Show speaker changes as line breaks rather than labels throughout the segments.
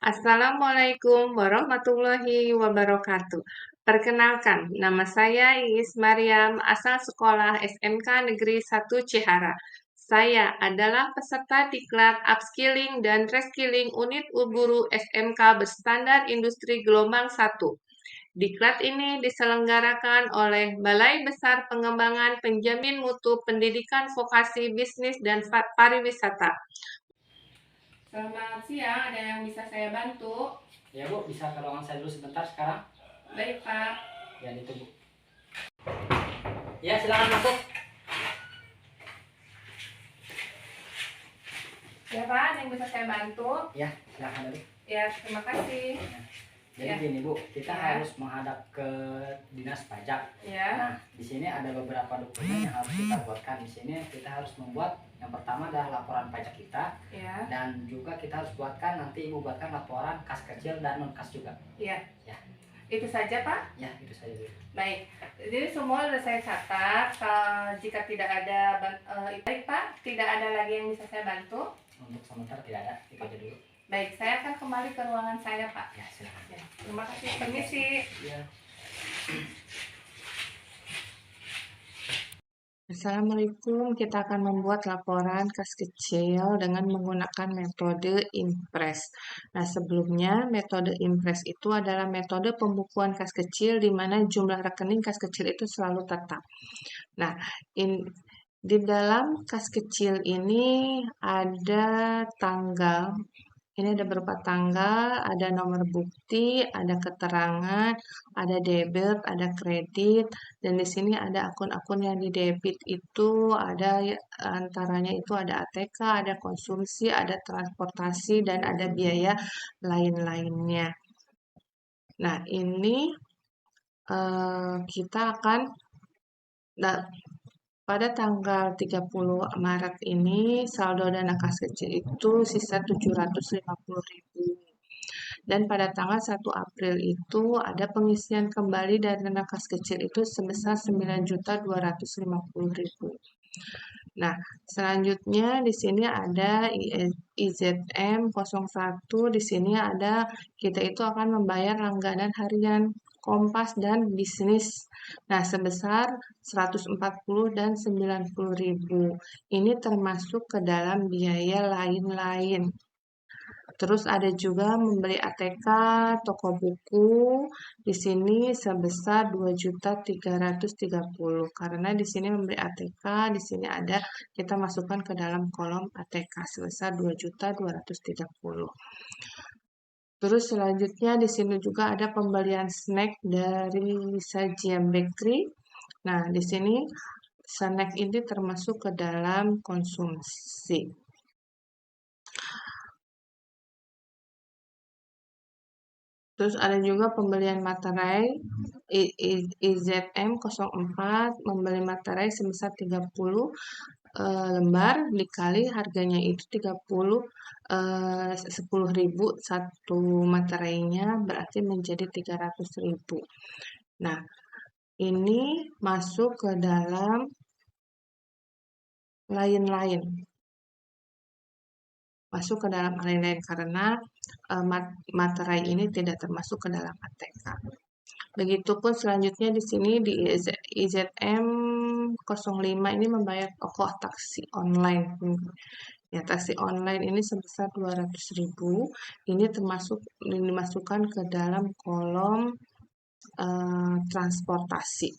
Assalamualaikum warahmatullahi wabarakatuh. Perkenalkan, nama saya Iis Mariam, asal sekolah SMK Negeri 1 Cihara. Saya adalah peserta diklat Upskilling dan Reskilling Unit Guru SMK Berstandar Industri Gelombang 1. Diklat ini diselenggarakan oleh Balai Besar Pengembangan Penjamin Mutu Pendidikan Vokasi Bisnis dan Pariwisata. Selamat siang, ada yang bisa saya bantu?
Ya Bu, bisa ke ruangan saya dulu sebentar sekarang?
Baik Pak.
Ya ditunggu. Ya silakan masuk.
Ya Pak, ada yang bisa saya bantu?
Ya silakan dulu.
Ya, terima kasih.
Jadi
Ya.
gini Bu, kita
Ya.
harus menghadap ke dinas pajak.
Ya.
Nah, di sini ada beberapa dokumen yang harus kita buatkan. Di sini kita harus membuat yang pertama adalah laporan pajak kita.
Ya.
Dan juga kita harus buatkan, nanti Ibu buatkan laporan kas kecil dan non kas juga.
Ya.
Ya.
Itu saja Pak?
Ya, itu saja dulu.
Baik. Jadi semua sudah saya catat. Jika tidak ada baik Pak, tidak ada lagi yang bisa saya bantu?
Untuk sementara tidak ada, itu aja dulu.
Baik, saya akan kembali ke ruangan saya Pak.
Ya, silakan.
Ya. Terima kasih. Permisi.
Ya.
Assalamualaikum, kita akan membuat laporan kas kecil dengan menggunakan metode Impress. Nah, sebelumnya metode Impress itu adalah metode pembukuan kas kecil di mana jumlah rekening kas kecil itu selalu tetap. Nah, di dalam kas kecil ini ada tanggal. Ini ada beberapa tanggal, ada nomor bukti, ada keterangan, ada debit, ada kredit, dan di sini ada akun-akun yang di debit itu ada antaranya itu ada ATK, ada konsumsi, ada transportasi, dan ada biaya lain-lainnya. Nah, ini kita akan pada tanggal 30 Maret ini saldo dana kas kecil itu sisa 750.000. Dan pada tanggal 1 April itu ada pengisian kembali dari dana kas kecil itu sebesar 9.250.000. Nah, selanjutnya di sini ada IZM 01, di sini ada kita itu akan membayar langganan harian Kompas dan bisnis. Nah, sebesar 140 dan 90.000. Ini termasuk ke dalam biaya lain-lain. Terus ada juga membeli ATK, toko buku, di sini sebesar 2.330.000. Karena di sini membeli ATK, di sini ada kita masukkan ke dalam kolom ATK sebesar 2.230.000. Terus selanjutnya di sini juga ada pembelian snack dari Sajian Bakery. Nah, di sini snack ini termasuk ke dalam konsumsi. Terus ada juga pembelian materai IZM 04 membeli materai sebesar 30 lembar dikali harganya itu 10.000 satu materainya berarti menjadi 300.000. Nah, ini masuk ke dalam lain-lain. Masuk ke dalam lain-lain karena materai ini tidak termasuk ke dalam ATK. Begitupun selanjutnya di sini di IZM 05 ini membayar pokok taksi online. Ya, taksi online ini sebesar 200.000. Ini dimasukkan ke dalam kolom transportasi.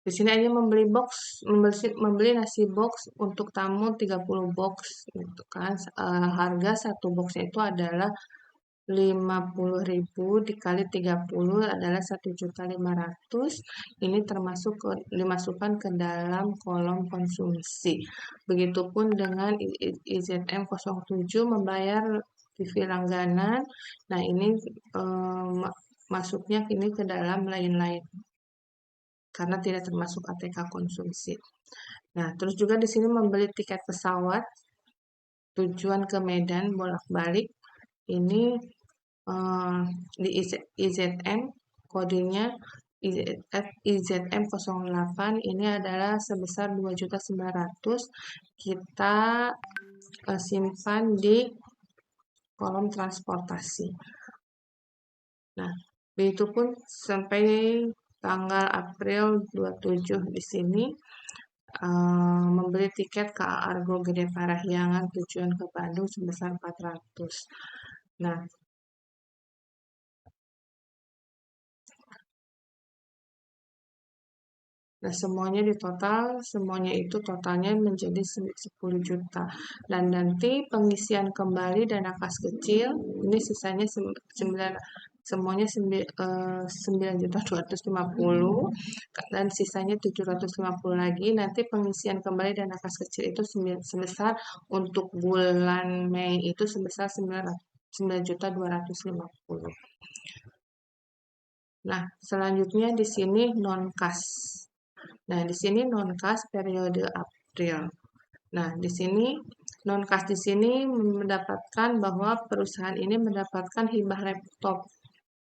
Di sini aja membeli nasi box untuk tamu 30 box gitu kan. Harga satu boxnya itu adalah 50.000 dikali 30 adalah 1.500.000. Ini dimasukkan ke dalam kolom konsumsi. Begitupun dengan IZM 07 membayar TV langganan. Nah, ini masuknya ini ke dalam lain-lain karena tidak termasuk ATK konsumsi. Nah, terus juga di sini membeli tiket pesawat tujuan ke Medan bolak-balik. Ini di IZM kodenya IZM 08 ini adalah sebesar 2.900.000 kita simpan di kolom transportasi. Nah, begitu pun sampai tanggal April 27 di sini membeli tiket KA Argo Gede Parahyangan tujuan ke Bandung sebesar 400. Nah, semuanya di total, semuanya itu totalnya menjadi 10 juta. Dan nanti pengisian kembali dana kas kecil, ini sisanya semuanya 9.250 dan sisanya 750 lagi. Nanti pengisian kembali dana kas kecil itu sebesar untuk bulan Mei itu sebesar 9.250. Nah, selanjutnya di sini non-kas. Nah, di sini non-kas periode April. Nah, di sini non-kas di sini mendapatkan bahwa perusahaan ini mendapatkan hibah laptop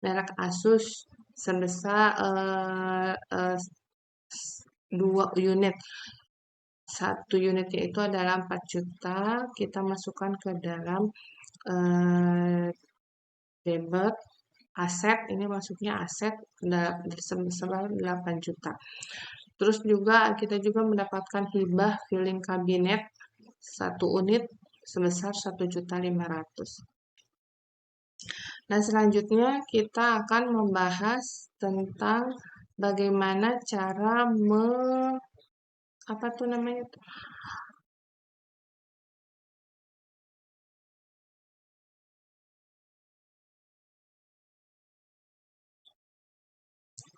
merek Asus sebesar 2 unit. Satu unitnya itu adalah 4 juta, kita masukkan ke dalam debit aset, ini masuknya aset sebesar 8 juta. Terus juga kita juga mendapatkan hibah filing kabinet 1 unit sebesar 1.500.000. Nah, selanjutnya kita akan membahas tentang bagaimana cara apa tuh namanya tuh?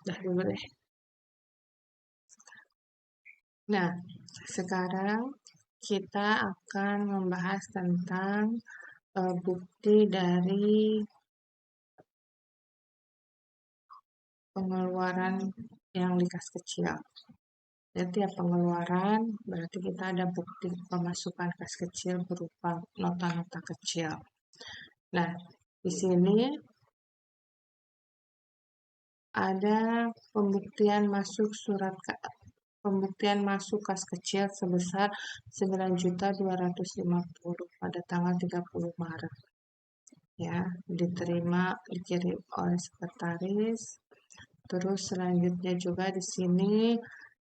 Dah dulu deh. Nah, sekarang kita akan membahas tentang bukti dari pengeluaran yang di kas kecil. Jadi tiap pengeluaran berarti kita ada bukti pemasukan kas kecil berupa nota-nota kecil. Nah, di sini ada pembuktian masuk kas kecil sebesar 9.250 pada tanggal 30 Maret. Ya, dikirim oleh sekretaris. Terus selanjutnya juga di sini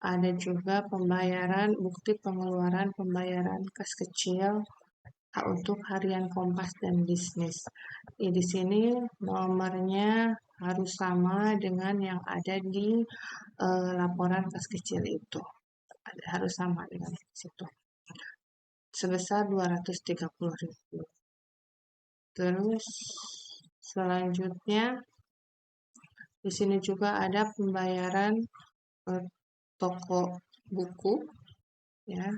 ada juga bukti pengeluaran pembayaran kas kecil untuk harian Kompas dan bisnis. Di sini nomornya harus sama dengan yang ada di laporan kas kecil itu. Harus sama dengan situ. Sebesar 230.000. Terus selanjutnya di sini juga ada pembayaran toko buku, ya.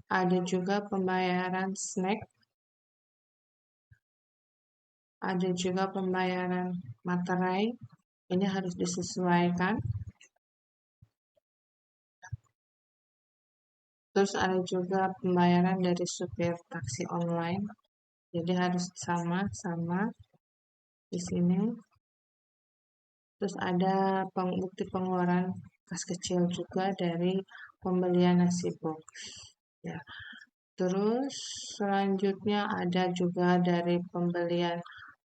Ada juga pembayaran snack, ada juga pembayaran materai. Ini harus disesuaikan. Terus ada juga pembayaran dari supir taksi online. Jadi harus sama di sini. Terus ada bukti pengeluaran kas kecil juga dari pembelian nasi box. Ya. Terus selanjutnya ada juga dari pembelian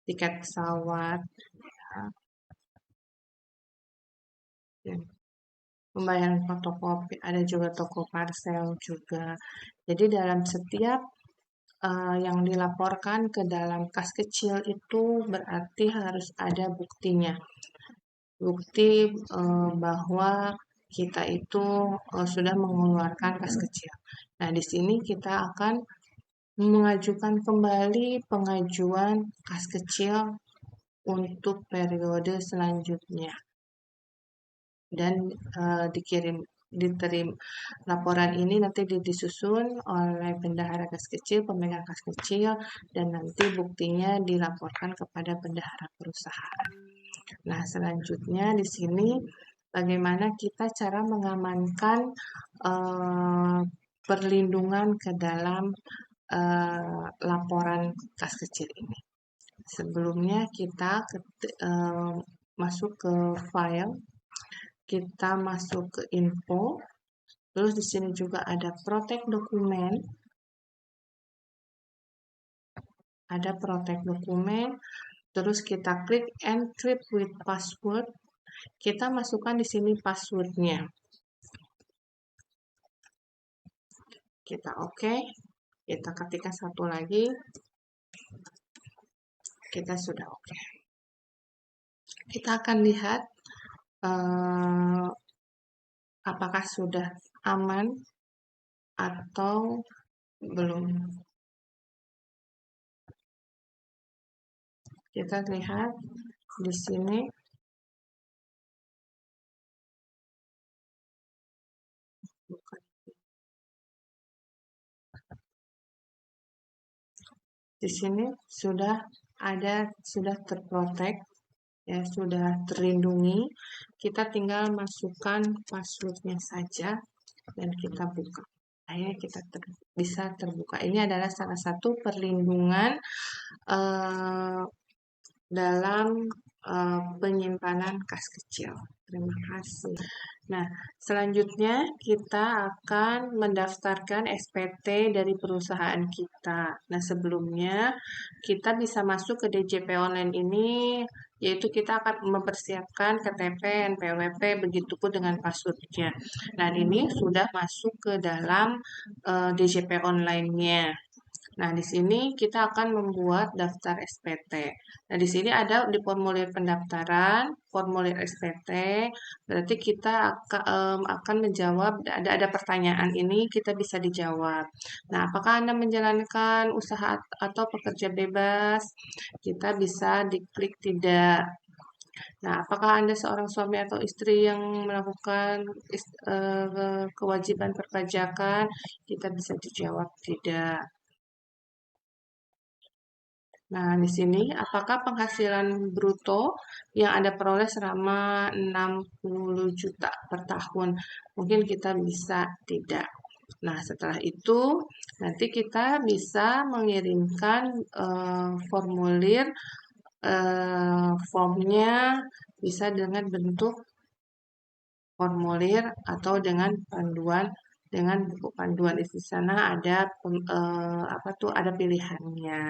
tiket pesawat. Ya. Pembayaran fotokopi, ada juga toko parcel juga. Jadi dalam setiap yang dilaporkan ke dalam kas kecil itu berarti harus ada buktinya. Bukti bahwa kita itu sudah mengeluarkan kas kecil. Nah, di sini kita akan mengajukan kembali pengajuan kas kecil untuk periode selanjutnya. Dan diterima laporan ini nanti disusun oleh bendahara kas kecil, pemegang kas kecil, dan nanti buktinya dilaporkan kepada bendahara perusahaan. Nah, selanjutnya di sini bagaimana kita cara mengamankan perlindungan ke dalam laporan kas kecil ini. Sebelumnya kita masuk ke file. kita masuk ke info, terus di sini juga ada protect dokumen, terus kita klik encrypt with password, kita masukkan di sini passwordnya. Kita oke, kita ketikkan satu lagi, kita sudah oke. Kita akan lihat apakah sudah aman atau belum. Kita lihat di sini. Di sini sudah terprotek, ya, sudah terlindungi. Kita tinggal masukkan passwordnya saja dan kita buka. Akhirnya kita bisa terbuka. Ini adalah salah satu perlindungan dalam penyimpanan kas kecil. Terima kasih. Nah, selanjutnya kita akan mendaftarkan SPT dari perusahaan kita. Nah, sebelumnya kita bisa masuk ke DJP online ini, yaitu kita akan mempersiapkan KTP, NPWP, begitupun dengan passwordnya. Nah, ini sudah masuk ke dalam DJP online-nya. Nah, di sini kita akan membuat daftar SPT. Nah, di sini ada di formulir pendaftaran, formulir SPT. Berarti kita akan menjawab, ada pertanyaan ini, kita bisa dijawab. Nah, apakah Anda menjalankan usaha atau pekerja bebas? Kita bisa diklik tidak. Nah, apakah Anda seorang suami atau istri yang melakukan kewajiban perpajakan? Kita bisa dijawab tidak. Nah, di sini apakah penghasilan bruto yang Anda peroleh selama 60 juta per tahun? Mungkin kita bisa tidak. Nah, setelah itu nanti kita bisa mengirimkan formulir formnya bisa dengan bentuk formulir atau dengan panduan dengan buku panduan. Di sana ada ada pilihannya.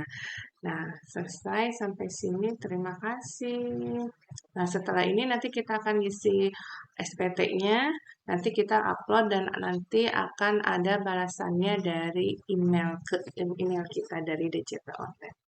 Nah, selesai sampai sini. Terima kasih. Nah, setelah ini nanti kita akan isi SPT-nya, nanti kita upload dan nanti akan ada balasannya dari email kita dari DJP Online.